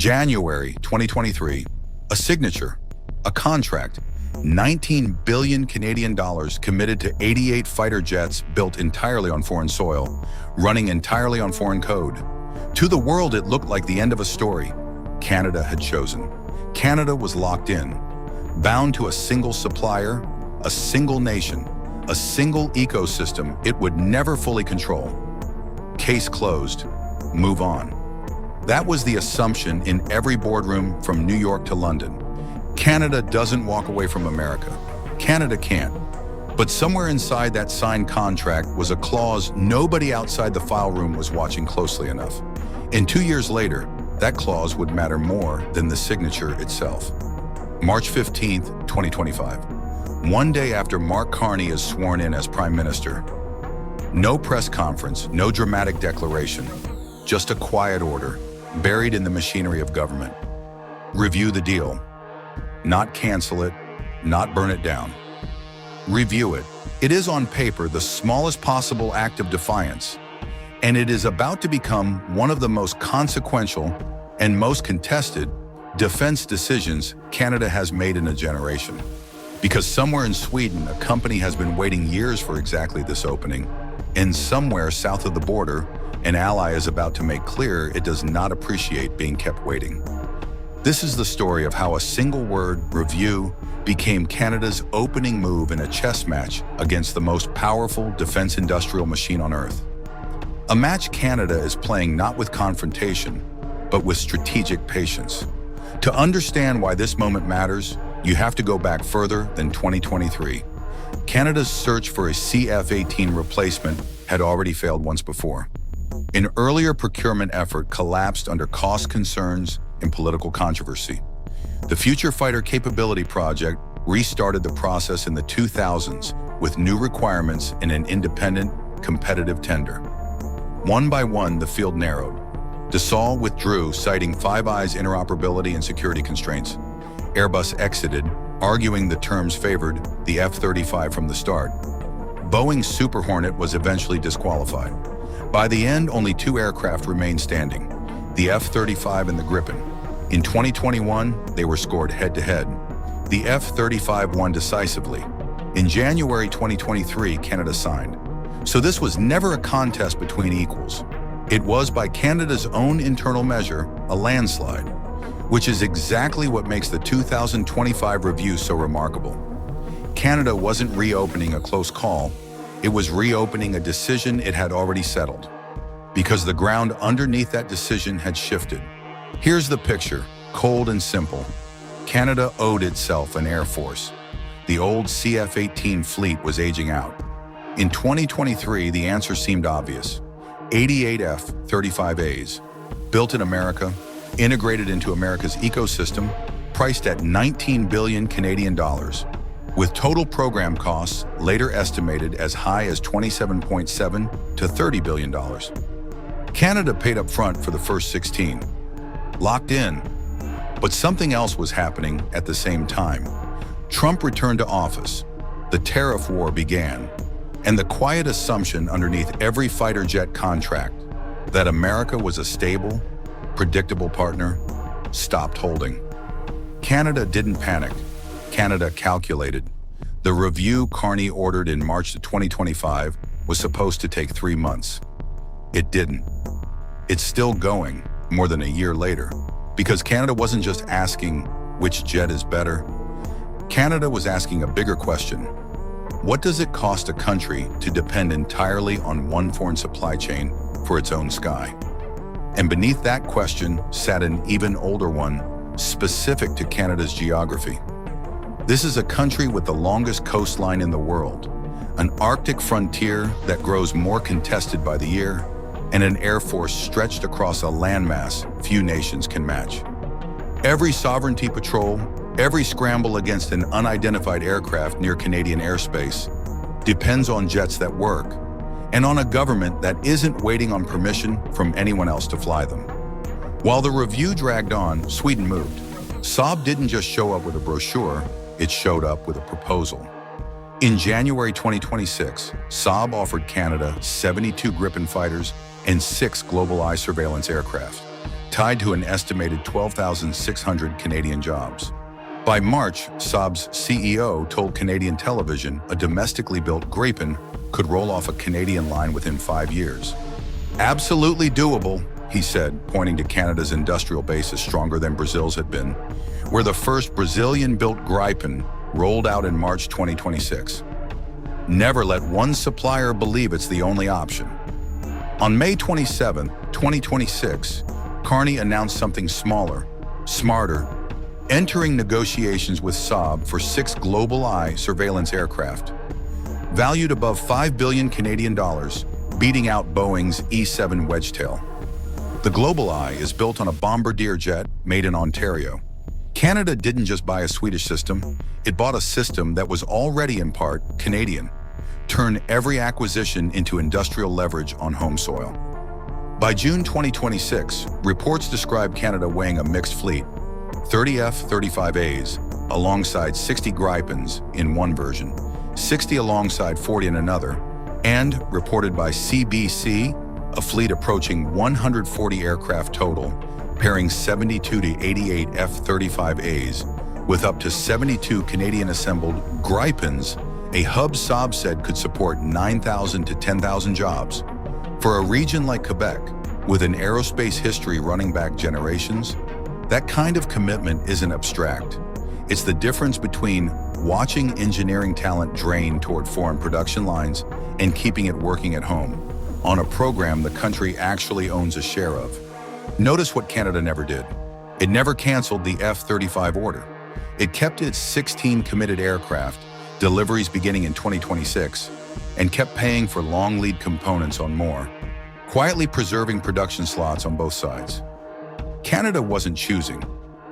January 2023, a signature, a contract, 19 billion Canadian dollars committed to 88 fighter jets built entirely on foreign soil, running entirely on foreign code. To the world, it looked like the end of a story. Canada had chosen. Canada was locked in, bound to a single supplier, a single nation, a single ecosystem it would never fully control. Case closed. Move on. That was the assumption in every boardroom from New York to London. Canada doesn't walk away from America. Canada can't. But somewhere inside that signed contract was a clause nobody outside the file room was watching closely enough. And 2 years later, that clause would matter more than the signature itself. March 15th, 2025. One day after Mark Carney is sworn in as Prime Minister. No press conference, no dramatic declaration, just a quiet order, buried in the machinery of government. Review the deal. Not cancel it, not burn it down. Review it. It is on paper the smallest possible act of defiance, and it is about to become one of the most consequential and most contested defense decisions Canada has made in a generation. Because somewhere in Sweden, a company has been waiting years for exactly this opening, and somewhere south of the border, an ally is about to make clear it does not appreciate being kept waiting. This is the story of how a single word, review, became Canada's opening move in a chess match against the most powerful defense industrial machine on Earth. A match Canada is playing not with confrontation, but with strategic patience. To understand why this moment matters, you have to go back further than 2023. Canada's search for a CF-18 replacement had already failed once before. An earlier procurement effort collapsed under cost concerns and political controversy. The Future Fighter Capability Project restarted the process in the 2000s with new requirements in an independent, competitive tender. One by one, the field narrowed. Dassault withdrew, citing Five Eyes interoperability and security constraints. Airbus exited, arguing the terms favored the F-35 from the start. Boeing's Super Hornet was eventually disqualified. By the end, only 2 aircraft remained standing, the F-35 and the Gripen. In 2021, they were scored head-to-head. The F-35 won decisively. In January 2023, Canada signed. So this was never a contest between equals. It was, by Canada's own internal measure, a landslide, which is exactly what makes the 2025 review so remarkable. Canada wasn't reopening a close call, it was reopening a decision it had already settled, because the ground underneath that decision had shifted. Here's the picture, cold and simple. Canada owed itself an air force. The old CF-18 fleet was aging out. In 2023, the answer seemed obvious. 88 F-35As, built in America, integrated into America's ecosystem, priced at 19 billion Canadian dollars, with total program costs later estimated as high as 27.7 to $30 billion. Canada paid up front for the first 16. Locked in. But something else was happening at the same time. Trump returned to office. The tariff war began. And the quiet assumption underneath every fighter jet contract that America was a stable, predictable partner stopped holding. Canada didn't panic. Canada calculated. The review Carney ordered in March of 2025 was supposed to take 3 months. It didn't. It's still going more than a year later, because Canada wasn't just asking which jet is better. Canada was asking a bigger question. What does it cost a country to depend entirely on one foreign supply chain for its own sky? And beneath that question sat an even older one, specific to Canada's geography. This is a country with the longest coastline in the world, an Arctic frontier that grows more contested by the year, and an air force stretched across a landmass few nations can match. Every sovereignty patrol, every scramble against an unidentified aircraft near Canadian airspace depends on jets that work, and on a government that isn't waiting on permission from anyone else to fly them. While the review dragged on, Sweden moved. Saab didn't just show up with a brochure, it showed up with a proposal. In January 2026, Saab offered Canada 72 Gripen fighters and 6 Global Eye surveillance aircraft, tied to an estimated 12,600 Canadian jobs. By March, Saab's CEO told Canadian television a domestically built Gripen could roll off a Canadian line within 5 years. Absolutely doable, he said, pointing to Canada's industrial base as stronger than Brazil's had been, where the first Brazilian-built Gripen rolled out in March 2026. Never let one supplier believe it's the only option. On May 27, 2026, Carney announced something smaller, smarter, entering negotiations with Saab for 6 Global Eye surveillance aircraft. Valued above 5 billion Canadian dollars, beating out Boeing's E-7 Wedgetail. The Global Eye is built on a Bombardier jet made in Ontario. Canada didn't just buy a Swedish system, it bought a system that was already in part Canadian. Turn every acquisition into industrial leverage on home soil. By June 2026, reports describe Canada weighing a mixed fleet, 30 F-35As, alongside 60 Gripens in one version, 60 alongside 40 in another, and, reported by CBC, a fleet approaching 140 aircraft total, pairing 72 to 88 F-35As, with up to 72 Canadian-assembled Gripens, a hub Saab said could support 9,000 to 10,000 jobs. For a region like Quebec, with an aerospace history running back generations, that kind of commitment isn't abstract. It's the difference between watching engineering talent drain toward foreign production lines and keeping it working at home, on a program the country actually owns a share of. Notice what Canada never did. It never canceled the F-35 order. It kept its 16 committed aircraft, deliveries beginning in 2026, and kept paying for long lead components on more, quietly preserving production slots on both sides. Canada wasn't choosing.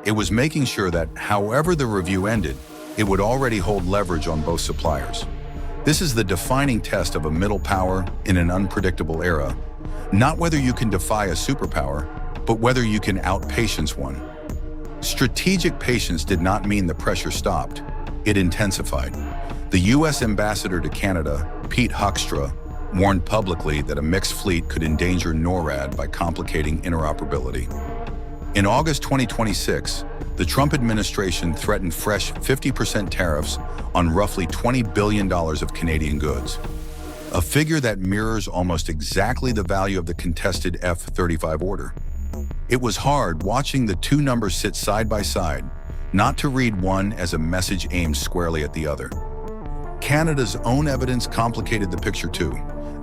It was making sure that, however the review ended, it would already hold leverage on both suppliers. This is the defining test of a middle power in an unpredictable era. Not whether you can defy a superpower, but whether you can outpatience one. Strategic patience did not mean the pressure stopped. It intensified. The U.S. ambassador to Canada, Pete Hoekstra, warned publicly that a mixed fleet could endanger NORAD by complicating interoperability. In August 2026, the Trump administration threatened fresh 50% tariffs on roughly $20 billion of Canadian goods, a figure that mirrors almost exactly the value of the contested F-35 order. It was hard watching the two numbers sit side by side, not to read one as a message aimed squarely at the other. Canada's own evidence complicated the picture too.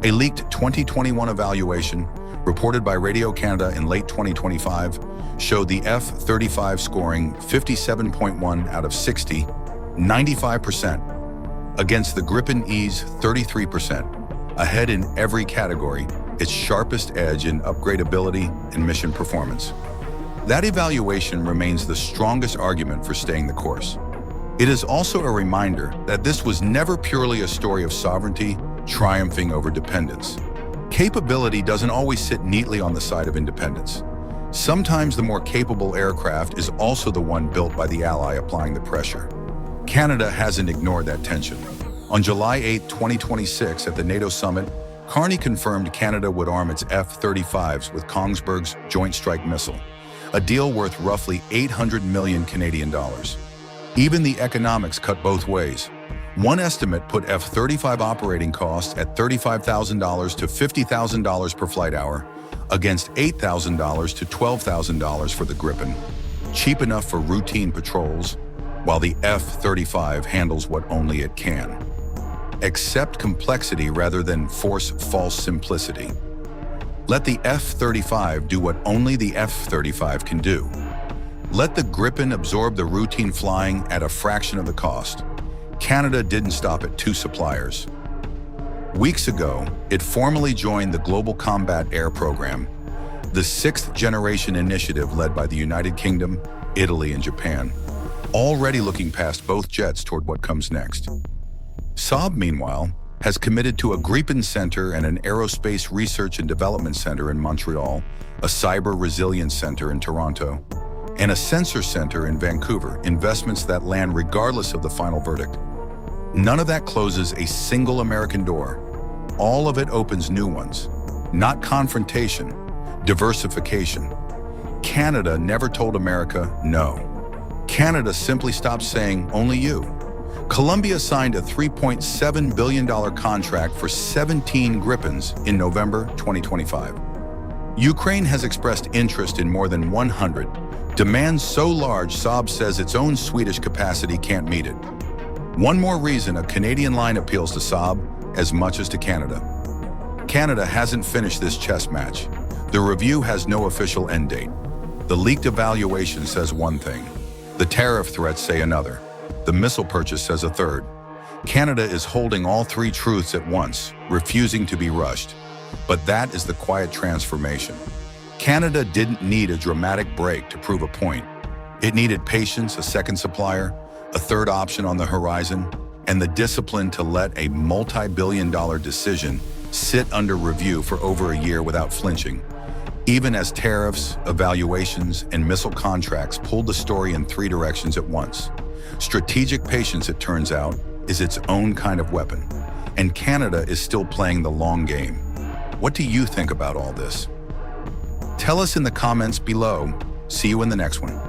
A leaked 2021 evaluation, reported by Radio Canada in late 2025, showed the F-35 scoring 57.1 out of 60, 95%, against the Gripen E's 33%, ahead in every category, its sharpest edge in upgradability and mission performance. That evaluation remains the strongest argument for staying the course. It is also a reminder that this was never purely a story of sovereignty triumphing over dependence. Capability doesn't always sit neatly on the side of independence. Sometimes the more capable aircraft is also the one built by the ally applying the pressure. Canada hasn't ignored that tension. On July 8, 2026, at the NATO summit, Carney confirmed Canada would arm its F-35s with Kongsberg's Joint Strike Missile, a deal worth roughly 800 million Canadian dollars. Even the economics cut both ways. One estimate put F-35 operating costs at $35,000 to $50,000 per flight hour, against $8,000 to $12,000 for the Gripen, cheap enough for routine patrols, while the F-35 handles what only it can. Accept complexity rather than force false simplicity. Let the F-35 do what only the F-35 can do. Let the Gripen absorb the routine flying at a fraction of the cost. Canada didn't stop at two suppliers. Weeks ago, it formally joined the Global Combat Air Program, the sixth-generation initiative led by the United Kingdom, Italy, and Japan, already looking past both jets toward what comes next. Saab, meanwhile, has committed to a Gripen Center and an Aerospace Research and Development Center in Montreal, a Cyber Resilience Center in Toronto, and a Sensor Center in Vancouver, investments that land regardless of the final verdict. None of that closes a single American door. All of it opens new ones. Not confrontation, diversification. Canada never told America no. Canada simply stopped saying, only you. Colombia signed a $3.7 billion contract for 17 Gripens in November 2025. Ukraine has expressed interest in more than 100, demands so large Saab says its own Swedish capacity can't meet it. One more reason a Canadian line appeals to Saab as much as to Canada. Canada hasn't finished this chess match. The review has no official end date. The leaked evaluation says one thing. The tariff threats say another. The missile purchase says a third. Canada is holding all three truths at once, refusing to be rushed. But that is the quiet transformation. Canada didn't need a dramatic break to prove a point. It needed patience, a second supplier, a third option on the horizon, and the discipline to let a multi-billion-dollar decision sit under review for over a year without flinching. Even as tariffs, evaluations, and missile contracts pulled the story in three directions at once. Strategic patience, it turns out, is its own kind of weapon. And Canada is still playing the long game. What do you think about all this? Tell us in the comments below. See you in the next one.